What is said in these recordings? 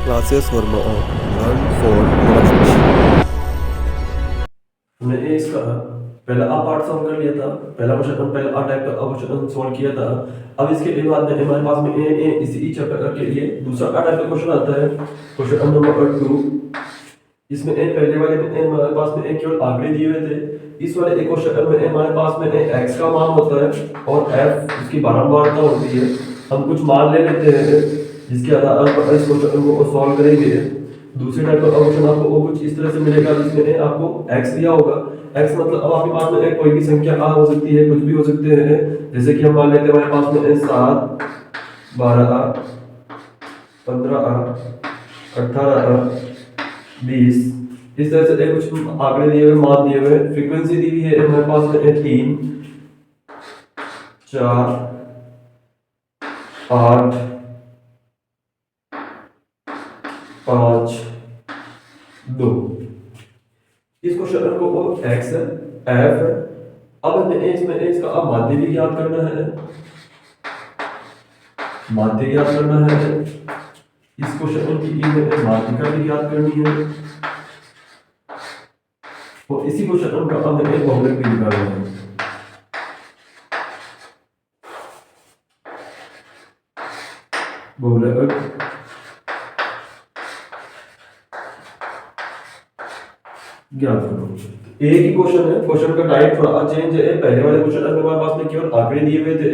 classes for learn for knowledge. हमने ए इसका पहला आ पार्ट सॉल्व कर लिया था। पहला क्वेश्चन हम पहला आ टाइप का क्वेश्चन सॉल्व किया था। अब इसके बाद में हमारे पास में ए इसी ई चैप्टर के लिए दूसरा आ टाइप का क्वेश्चन आता है, क्वेश्चन नंबर 2। इसमें ए पहले वाले में ए हमारे पास में ए केवल आंकड़े दिए हुए थे। इस वाले एक क्वेश्चन में हमारे पास में एक्स का मान होता है और एफ इसकी बारंबारता होती है। हम कुछ मान ले लेते हैं जिसके आधार पर इस क्वेश्चन को सॉल्व करेंगे। दूसरे टाइप का क्वेश्चन आपको वो कुछ इस तरह से मिलेगा जिसमें आपको x दिया होगा। x मतलब अब आपके पास में कोई भी संख्या आ हो सकती है, कुछ भी हो सकते हैं। जैसे कि हम मान लेते हैं हमारे पास में 7 12 15 18 20 इस तरह से कुछ आंकड़े दिए हुए, मान दिए हुए, फ्रीक्वेंसी दी हुई है हमारे पास में 3 4 8 5 2। इस क्वेश्चन को x है, f है। अब हमें इसमें इसका अब माध्य भी ज्ञात करना है, माध्य ज्ञात करना है। इस क्वेश्चन की माध्यिका भी ज्ञात करनी है और इसी क्वेश्चन का अब हमें बहुलक भी निकालना है। बहुलक ज्ञात करो। एक ही क्वेश्चन है, क्वेश्चन का टाइप थोड़ा चेंज है। पहले वाले क्वेश्चन में हमारे पास में केवल आंकड़े दिए हुए थे।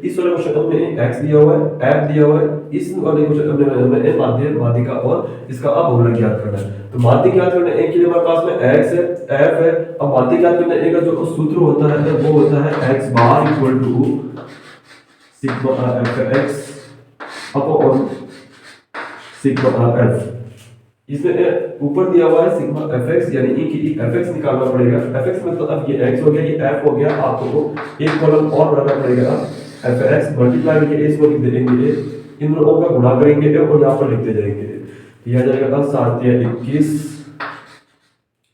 इस वाले क्वेश्चन में x दिया हुआ है, f दिया हुआ है। इस वाले क्वेश्चन में हमें माध्य, माध्यिका और इसका अब बहुलक ज्ञात करना है। तो माध्य ज्ञात करने के लिए हमारे पास में x है, f है। अब माध्य ज्ञात करने का जो सूत्र होता है वो होता है x bar equal to sigma fx upon sigma f। इसमें ऊपर दिया हुआ है सिग्मा fx, यानी कि fx निकालना पड़ेगा। fx मतलब अब ये x हो गया, ये f हो गया। आपको एक कॉलम और बनाना पड़ेगा, fx मल्टीप्लाई करके इसको लिख देंगे, इन दोनों का गुणा करेंगे और यहाँ पर लिखते जाएंगे। यह जाएगा अब 7 या 21,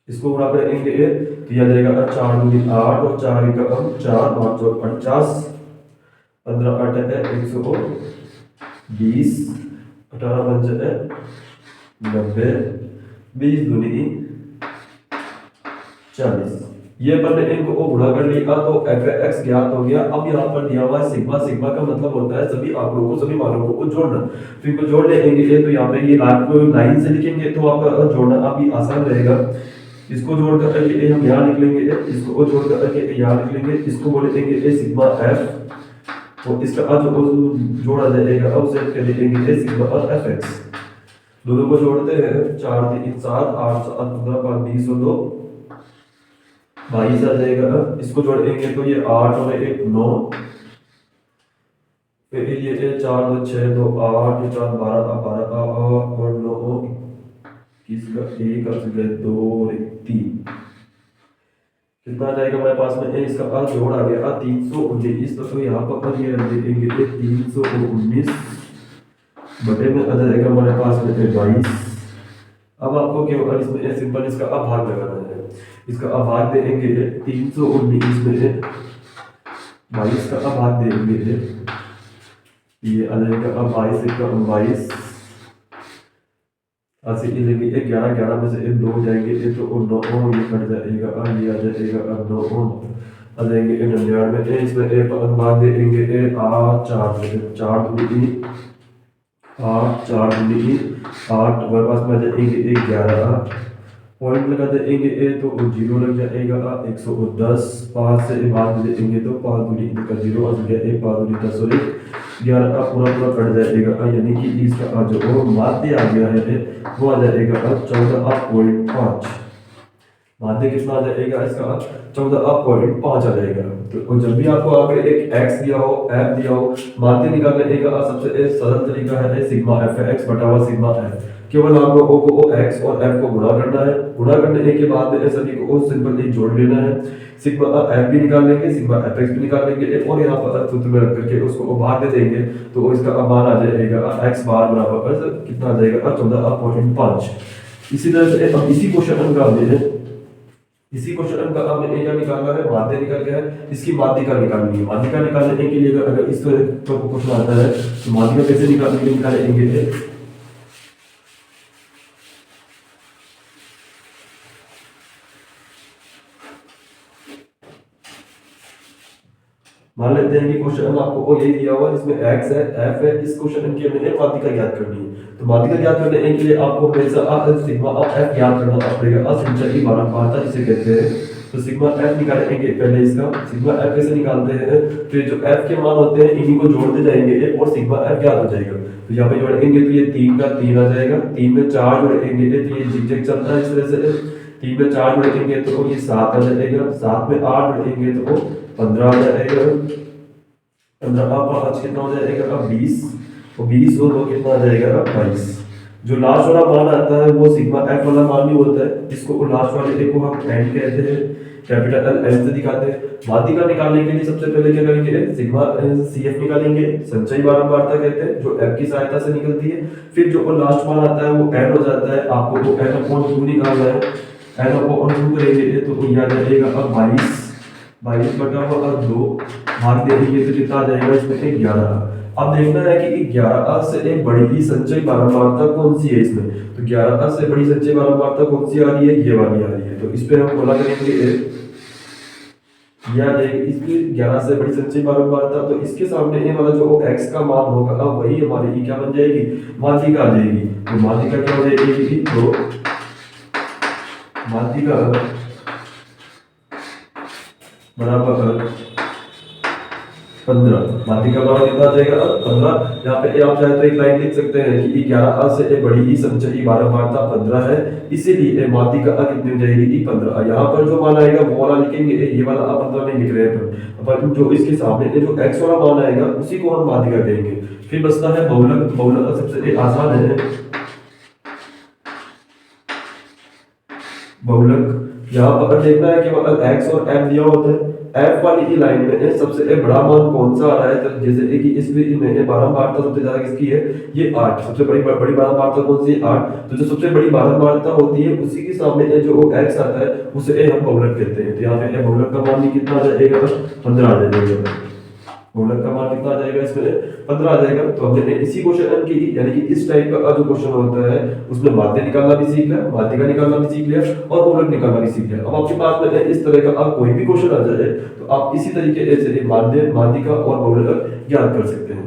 इसको गुणा करेंगे तो यह जाएगा 4 दूनी 8 और 4 का 4 5 और 50, 15 8 है 120, 18 5 है 90, 20 दूनी 40। ये पर इनको गुणा कर लिया तो fx ज्ञात हो गया। अब यहाँ पर दिया हुआ है सिग्मा। सिग्मा का मतलब होता है सभी आंकड़ों को, सभी मानों को जोड़ना। तो इनको जोड़ लेंगे तो यहाँ पे ये आपको लाइन से लिखेंगे तो आपका जोड़ना अभी आसान रहेगा। इसको जोड़ करके हम यहाँ लिख लेंगे, इसको जोड़ करके यहाँ लिख लेंगे, इसको बोलेंगे सिग्मा f। तो इसका जो जोड़ा जाएगा अब उसे कर देंगे सिग्मा fx। दोनों को जोड़ते हैं 4 3 7 8 7 15 5 20 और 2 22 आ जाएगा। इसको जोड़ेंगे तो ये 8 और 1 9, फिर ये 4 2 6 2 8 4 12 और 9 किसका 1 का 2 और 3 कितना आ जाएगा हमारे पास में इसका जोड़ आ गया 319। तो यहाँ पर ये रख देंगे 319 बटे में आ जाएगा हमारे पास में 22। अब आपको केवल इसमें सिंपल इसका अब भाग लगाना है। इसका अब भाग देंगे 319 में 22 का अब भाग देंगे, ये आ जाएगा अब 22 का 22 ऐसे ही लेंगे 11 11 में से 2 जाएंगे तो 9 ये कट जाएगा, ये आ जाएगा 9 आ जाएंगे 99 इसमें भाग देंगे 4 दूनी 8 4 दूनी 8 हमारे पास में आ जाएंगे 11 पॉइंट लगा देंगे तो 0 लग जाएगा 110। 5 से भाग देंगे तो 5 दूनी का 0 आ गया 5 दूनी 10 और 11 का पूरा कट जाएगा, यानी कि इसका जो माध्य आ गया है वो आ जाएगा 14.5। माध्य कितना आ जाएगा इसका 14.5 आ जाएगा। तो जब भी आपको आगे एक x दिया हो, f दिया हो, माध्य निकालने का सबसे सरल तरीका है सिग्मा fx बटा हुआ सिग्मा f। केवल आपको o को x और f को गुणा करना है। गुणा करने के बाद में सभी को सिंपली जोड़ लेना है। सिग्मा f भी निकाल लेंगे, सिग्मा fx भी निकाल लेंगे और यहाँ पर सूत्र में रख करके उसको भाग दे देंगे तो इसका मान आ जाएगा x बार बराबर कितना आ जाएगा 14.5। इसी तरह से अब इसी क्वेश्चन का हमने इसी क्वेश्चन का हमने क्या निकालना है, माध्य निकाल गया है। इसकी माध्यिका निकालनी है। माध्यिका निकालने के लिए अगर इस तरह का क्वेश्चन आता है तो माध्यिका कैसे निकालेंगे मान लेते हैं कि क्वेश्चन आपको वो यही दिया हुआ है जिसमें x है f है, इस क्वेश्चन की हमें माध्यिका ज्ञात करनी है। तो माध्यिका ज्ञात करने के लिए आपको हमेशा सिग्मा ऑफ f ज्ञात करना पड़ेगा। असंचय की बारंबारता इसे कहते हैं। तो सिग्मा f निकालेंगे पहले, इसका सिग्मा f कैसे निकालते हैं, तो जो f के मान होते हैं इन्हीं को जोड़ते जाएंगे और सिग्मा f ज्ञात हो जाएगा। तो यहाँ पे जोड़ेंगे तो ये 3 का 3 आ जाएगा, 3 में 4 जोड़ेंगे तो ये जिगजैग चलता है इस तरह से, 3 में 4 जोड़ेंगे तो ये 7 आ जाएगा, 7 में 8 जोड़ेंगे तो वो 15 आ जाएगा, 15 का 5 कितना हो जाएगा अब 20, और 20 और 2 कितना आ जाएगा अब 22। जो लास्ट वाला मान आता है वो सिग्मा एफ वाला मान भी होता है, जिसको लास्ट वाले एक को हम एन कहते हैं, कैपिटल एल एन से दिखाते हैं। माध्यिका निकालने के लिए सबसे पहले क्या करेंगे, सिग्मा सी एफ निकालेंगे, संचयी बारंबारता कहते हैं, जो एफ की सहायता से निकलती है। फिर जो लास्ट मान आता है वो एन हो जाता है, आपको वो एन अपॉन 2 निकालना है, एन अपॉन 2 करेंगे तो यहाँ जाएगा अब 22 बटा 2 भाग देंगे तो कितना आ जाएगा इसमें 11। अब देखना है कि 11 से एक बड़ी ही संचयी बारंबारता कौन सी है इसमें, तो 11 से बड़ी संचयी बारंबारता कौन सी आ रही है, ये वाली आ रही है। तो इस पे हम बोला करेंगे या इसकी 11 से बड़ी संचयी बारंबारता, तो इसके सामने ये वाला जो x का मान होगा अब वही हमारी क्या बन जाएगी, माध्यिका आ जाएगी। तो माध्यिका क्या हो जाएगी, तो माध्यिका बराबर 15, माध्यिका बराबर कितना आ जाएगा 15। यहाँ पे आप चाहे तो एक लाइन लिख सकते हैं कि 11 से एक बड़ी ही संचयी बारंबारता 15 है, इसीलिए माध्यिका कितनी हो जाएगी 15। यहाँ पर जो मान आएगा वो वाला लिखेंगे, ये वाला आप 15 नहीं लिख रहे हैं पर जो इसके सामने जो x वाला मान आएगा उसी को हम माध्यिका कहेंगे। फिर बचता है बहुलक। बहुलक सबसे आसान है, बहुलक यहाँ पर देखना है कि x और f दिया होता है, f वाली ही लाइन में सबसे बड़ा मान कौन सा आ रहा है, तो जैसे कि इस में बारंबारता सबसे ज्यादा किसकी है, ये 8, सबसे बड़ी बारंबारता कौन सी है 8। तो जो सबसे बड़ी बारंबारता होती है उसी के सामने जो x आता है उसे हम बहुलक कहते हैं। तो यहाँ पे बहुलक का मान कितना आ जाएगा 15 आ जाएगा, बहुलक का मान कितना आ जाएगा इसमें 15 आ जाएगा। तो हमने इसी क्वेश्चन की यानी कि इस टाइप का जो क्वेश्चन होता है उसमें माध्य निकालना भी सीख लिया, माध्यिका निकालना भी सीख लिया और बहुलक निकालना भी सीख लिया। अब आपके पास में इस तरह का कोई भी क्वेश्चन आ जाए तो आप इसी तरीके से माध्य, माध्यिका और बहुलक ज्ञात कर सकते हैं।